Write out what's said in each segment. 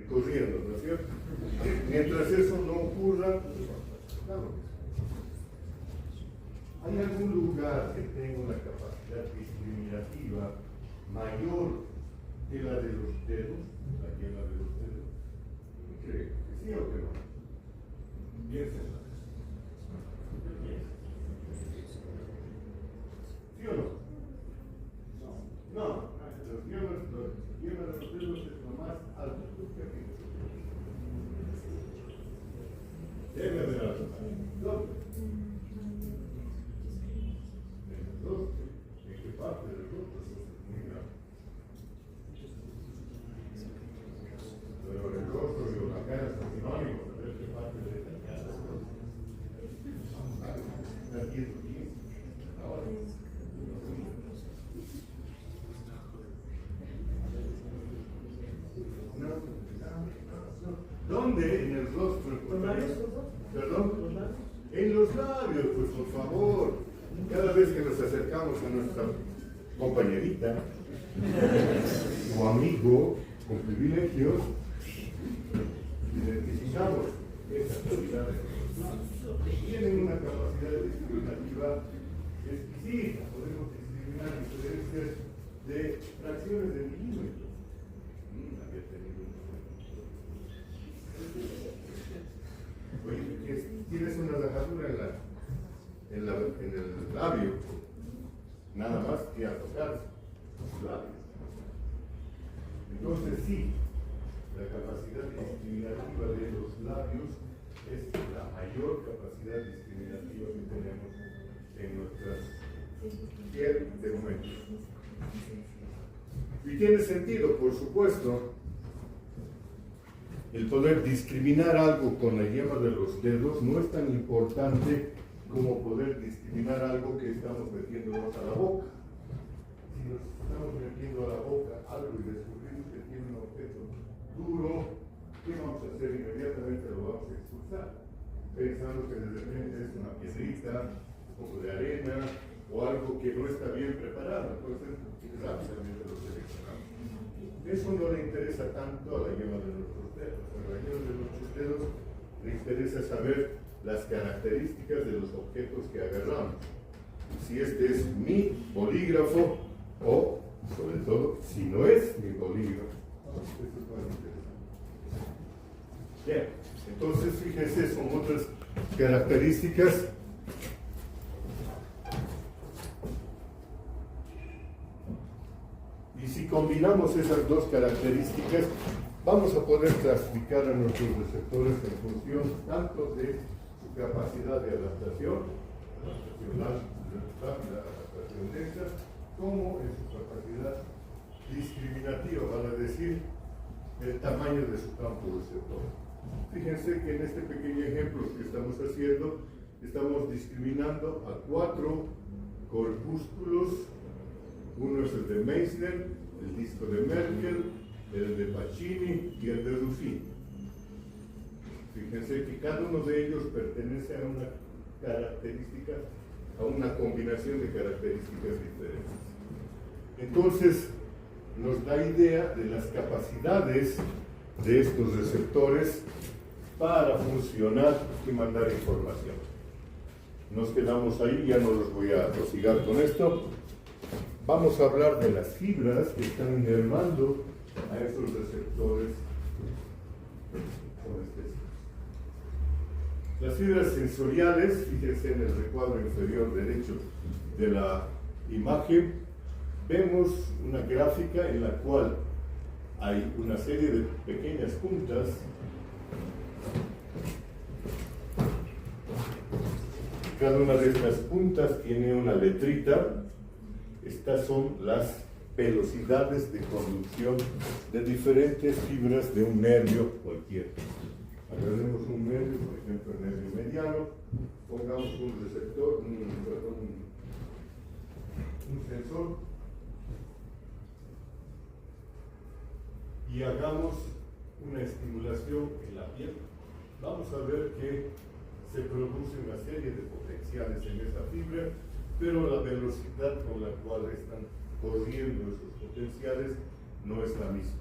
corriendo, ¿no es cierto? Mientras eso no ocurra, claro. ¿Hay algún lugar que tenga una capacidad discriminativa mayor que la de los dedos? ¿La yema de los dedos? ¿Cree que sí o que no? Piensen. ¿Sí o no? No. Los yemas de los dedos es lo más alto que aquí. Debe haber algo. ¿Dónde? En el rostro. ¿En qué parte del rostro? Muy grande. Pero el rostro y la cara son sinónimos. A ver qué parte de esta cara. Aquí es aquí. Ahora. ¿Dónde? En el rostro. ¿Perdón? En los labios, pues por favor. Cada vez que nos acercamos a nuestra compañerita o amigo con privilegios, identificamos esas cualidades. Tienen una capacidad discriminativa exquisita. Podemos discriminar diferencias de fracciones de milímetros. Había tenido Oye, tienes una rajadura en el labio, nada más que a tocar los labios. Entonces sí, la capacidad discriminativa de los labios es la mayor capacidad discriminativa que tenemos en nuestra piel de momento. Y tiene sentido, por supuesto, el poder discriminar algo con la yema de los dedos no es tan importante como poder discriminar algo que estamos metiéndonos a la boca. Si nos estamos metiendo a la boca algo y descubrimos que tiene un objeto duro, ¿qué vamos a hacer? Inmediatamente lo vamos a expulsar, pensando que de repente es una piedrita, un poco de arena o algo que no está bien preparado. Entonces, rápidamente lo seleccionamos. Eso no le interesa tanto a la yema de nuestros dedos. A la yema de nuestros dedos le interesa saber las características de los objetos que agarramos. Si este es mi bolígrafo o, sobre todo, si no es mi bolígrafo. Eso es más interesante. Bien, entonces fíjense, son otras características. Y si combinamos esas dos características, vamos a poder clasificar a nuestros receptores en función tanto de su capacidad de adaptación rápida, adaptación lenta, como en su capacidad discriminativa, vale decir, el tamaño de su campo receptor. Fíjense que en este pequeño ejemplo que estamos haciendo, estamos discriminando a 4 corpúsculos. Uno es el de Meissner, el disco de Merkel, el de Pacini y el de Ruffini. Fíjense que cada uno de ellos pertenece a una característica, a una combinación de características diferentes. Entonces, nos da idea de las capacidades de estos receptores para funcionar y mandar información. Nos quedamos ahí, ya no los voy a prosigar con esto. Vamos a hablar de las fibras que están inervando a esos receptores. Las fibras sensoriales, fíjense en el recuadro inferior derecho de la imagen, vemos una gráfica en la cual hay una serie de pequeñas puntas Cada una de estas puntas tiene una letrita. Estas son las velocidades de conducción de diferentes fibras de un nervio cualquiera. Agarremos un nervio, por ejemplo, el nervio mediano, pongamos un receptor, un sensor, y hagamos una estimulación en la piel. Vamos a ver que se produce una serie de potenciales en esa fibra, pero la velocidad con la cual están corriendo esos potenciales no es la misma.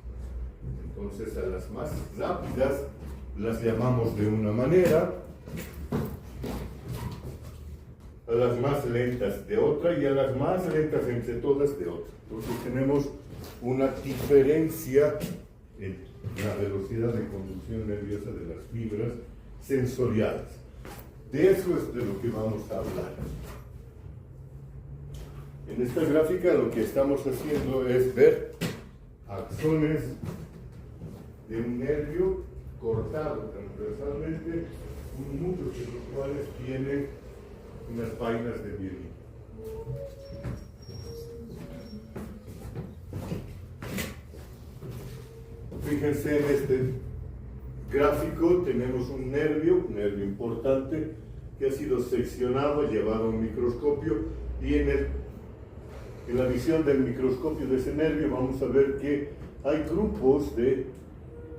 Entonces a las más rápidas las llamamos de una manera, a las más lentas de otra y a las más lentas entre todas de otra. Entonces tenemos una diferencia en la velocidad de conducción nerviosa de las fibras sensoriales. De eso es de lo que vamos a hablar. En esta gráfica lo que estamos haciendo es ver axones de un nervio cortado transversalmente, muchos de los cuales tienen unas vainas de mielina. Fíjense en este gráfico, tenemos un nervio importante que ha sido seccionado, llevado a un microscopio, y en la visión del microscopio de ese nervio vamos a ver que hay grupos de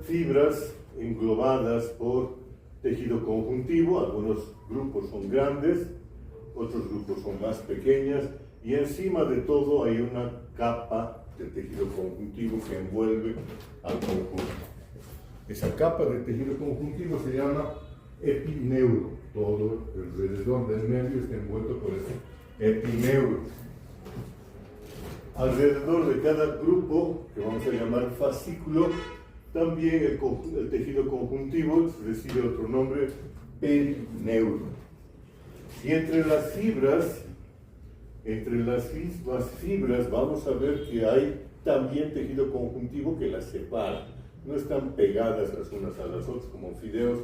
fibras englobadas por tejido conjuntivo. Algunos grupos son grandes, otros grupos son más pequeñas, y encima de todo hay una capa de tejido conjuntivo que envuelve al conjunto. Esa capa de tejido conjuntivo se llama epineuro. Todo alrededor del nervio está envuelto por ese epineuro. Alrededor de cada grupo, que vamos a llamar fascículo, también el tejido conjuntivo recibe otro nombre, perineuro. Y entre las mismas fibras vamos a ver que hay también tejido conjuntivo que las separa. No están pegadas las unas a las otras como fideos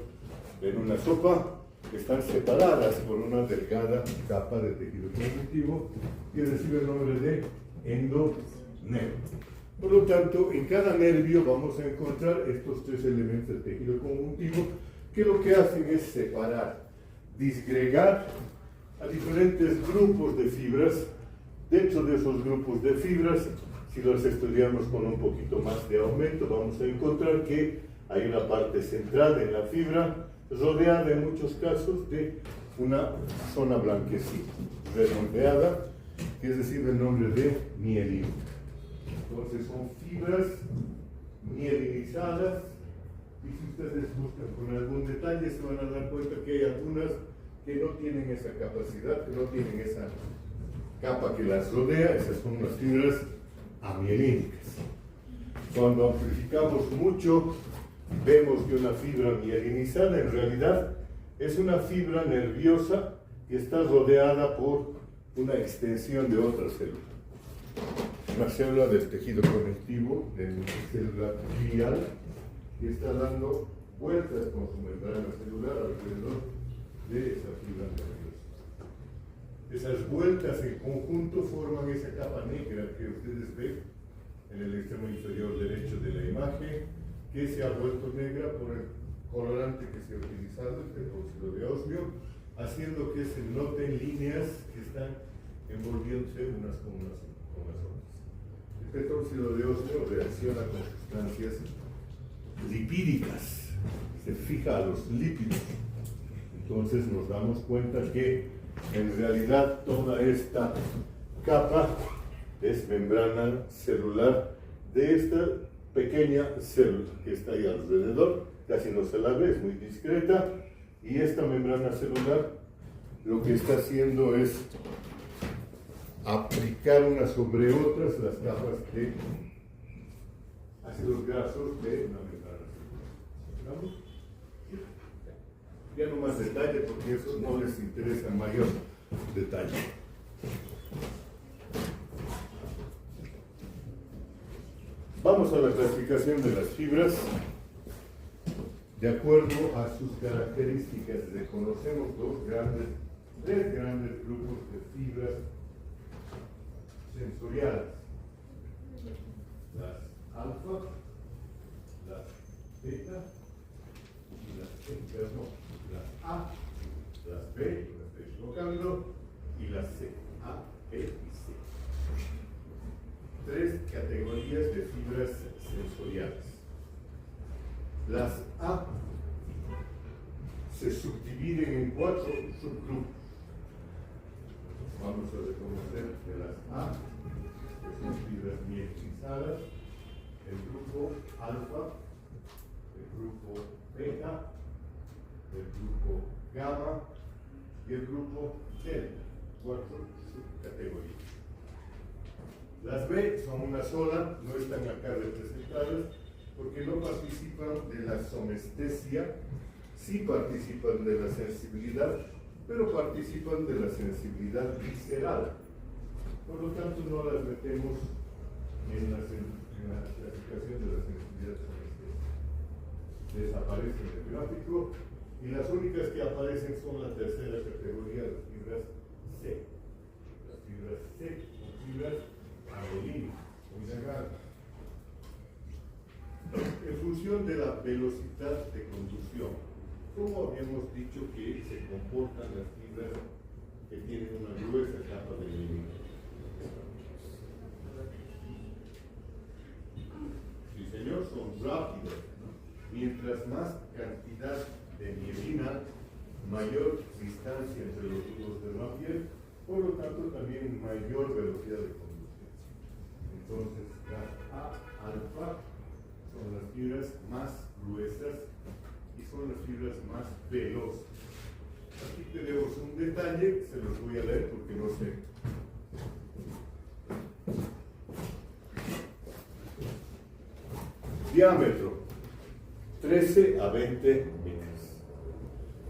en una sopa, están separadas por una delgada capa de tejido conjuntivo que recibe el nombre de endonervio. Por lo tanto, en cada nervio vamos a encontrar estos tres elementos del tejido conjuntivo que lo que hacen es separar, disgregar a diferentes grupos de fibras. Dentro de esos grupos de fibras, si los estudiamos con un poquito más de aumento, vamos a encontrar que hay una parte central en la fibra rodeada en muchos casos de una zona blanquecina, redondeada, que recibe el nombre de mielina. Entonces son fibras mielinizadas, y si ustedes buscan con algún detalle se van a dar cuenta que hay algunas que no tienen esa capacidad, que no tienen esa capa que las rodea. Esas son las fibras amielínicas. Cuando amplificamos mucho, vemos que una fibra mielinizada en realidad es una fibra nerviosa que está rodeada por una extensión de otra célula. Una célula del tejido conectivo, de una célula glial, que está dando vueltas con su membrana celular alrededor de esa fibra nerviosa. Esas vueltas en conjunto forman esa capa negra que ustedes ven en el extremo inferior derecho de la imagen, que se ha vuelto negra por el colorante que se ha utilizado, el peróxido de osmio, haciendo que se noten líneas que están envolviéndose unas con las otras. El peróxido de osmio reacciona con sustancias lipídicas, se fija a los lípidos. Entonces nos damos cuenta que en realidad toda esta capa es membrana celular de esta pequeña célula que está ahí alrededor, casi no se la ve, es muy discreta, y esta membrana celular lo que está haciendo es aplicar unas sobre otras las capas de ácidos grasos de una membrana celular. ¿Vamos? Ya no más detalle porque eso no les interesa mayor detalle. Vamos a la clasificación de las fibras. De acuerdo a sus características, reconocemos tres grandes grupos de fibras sensoriales. Las alfa, las beta y las A, las B, las estoy equivocando, y las C, A, B y C. Tres categorías de fibras sensoriales. Las A se subdividen en 4 subgrupos. Vamos a reconocer que las A, que son fibras mielinizadas, el grupo alfa, el grupo beta, el grupo gamma y el grupo delta, 4 subcategorías. Las B son una sola, no están acá representadas porque no participan de la somestesia, sí participan de la sensibilidad, pero participan de la sensibilidad visceral. Por lo tanto, no las metemos en la clasificación de la sensibilidad somestesia. Desaparecen del gráfico y las únicas que aparecen son la tercera categoría, las fibras C. Las fibras C son fibras argelinas, muy delgadas. En función de la velocidad de conducción, ¿cómo habíamos dicho que se comportan las fibras que tienen una gruesa capa de mielina? Sí, señor, son rápidas. Mientras más cantidad de mielina, mayor distancia entre los tubos de la piel, por lo tanto también mayor velocidad de conducción. Entonces, las A alfa son las fibras más gruesas y son las fibras más veloces. Aquí tenemos un detalle, se los voy a leer porque no sé. Diámetro, 13 a 20 metros.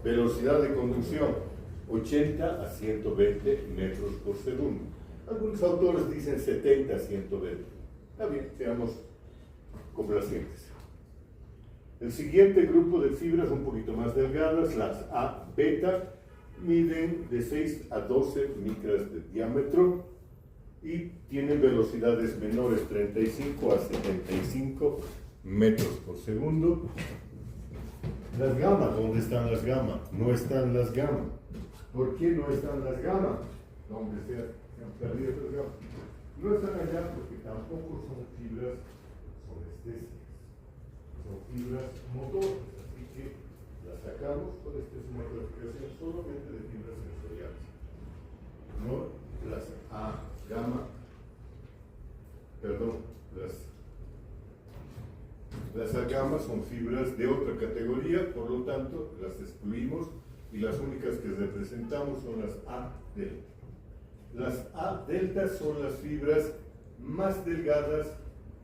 Velocidad de conducción, 80 a 120 metros por segundo. Algunos autores dicen 70 a 120. Está bien, seamos complacientes. El siguiente grupo de fibras un poquito más delgadas, las A beta, miden de 6 a 12 micras de diámetro y tienen velocidades menores, 35 a 75 metros por segundo. Las gamma, ¿dónde están las gamma? No están las gamma. ¿Por qué no están las gamma? ¿Dónde se han perdido las gamma? No están allá porque tampoco son fibras somestésicas. Son fibras motoras, así que las sacamos, por esta es una clasificación solamente de fibras sensoriales. No las A gamma, perdón, las A gamma son fibras de otra categoría, por lo tanto las excluimos y las únicas que representamos son las A delta. Las A delta son las fibras más delgadas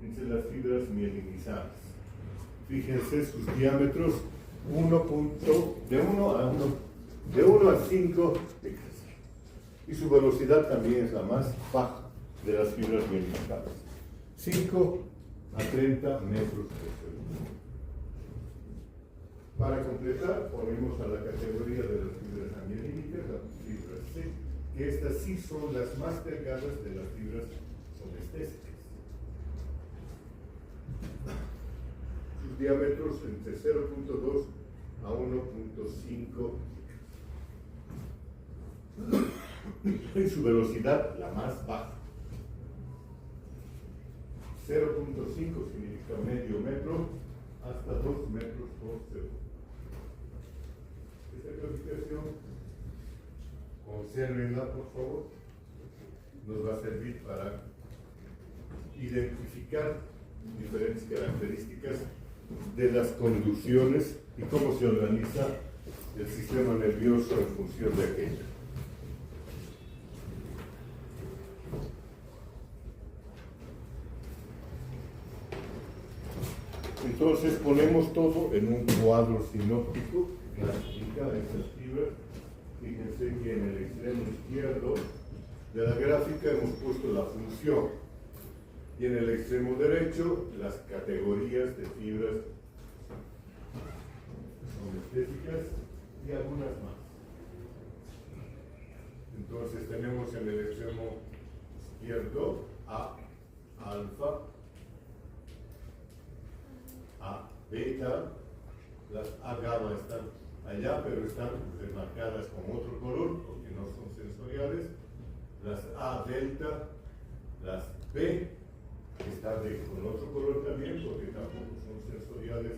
entre las fibras mielinizadas. Fíjense sus diámetros, de 1 a 5 micras. Y su velocidad también es la más baja de las fibras mielinizadas. 5 a 30 metros por segundo. Para completar, ponemos a la categoría de las fibras amielínicas, las fibras C, que estas sí son las más delgadas de las fibras somestésicas. Sus diámetros entre 0.2 a 1.5 y su velocidad la más baja. 0.5 significa medio metro hasta 2 metros por segundo. Esta clasificación, consérvenla por favor, nos va a servir para identificar diferentes características de las conducciones y cómo se organiza el sistema nervioso en función de aquello. Entonces ponemos todo en un cuadro sinóptico que clasifica esas fibras. Fíjense que en el extremo izquierdo de la gráfica hemos puesto la función y en el extremo derecho las categorías de fibras somestésicas y algunas más. Entonces tenemos en el extremo izquierdo A alfa, A beta, las A gamma están allá, pero están remarcadas con otro color porque no son sensoriales. Las A delta, las B están con otro color también porque tampoco son sensoriales.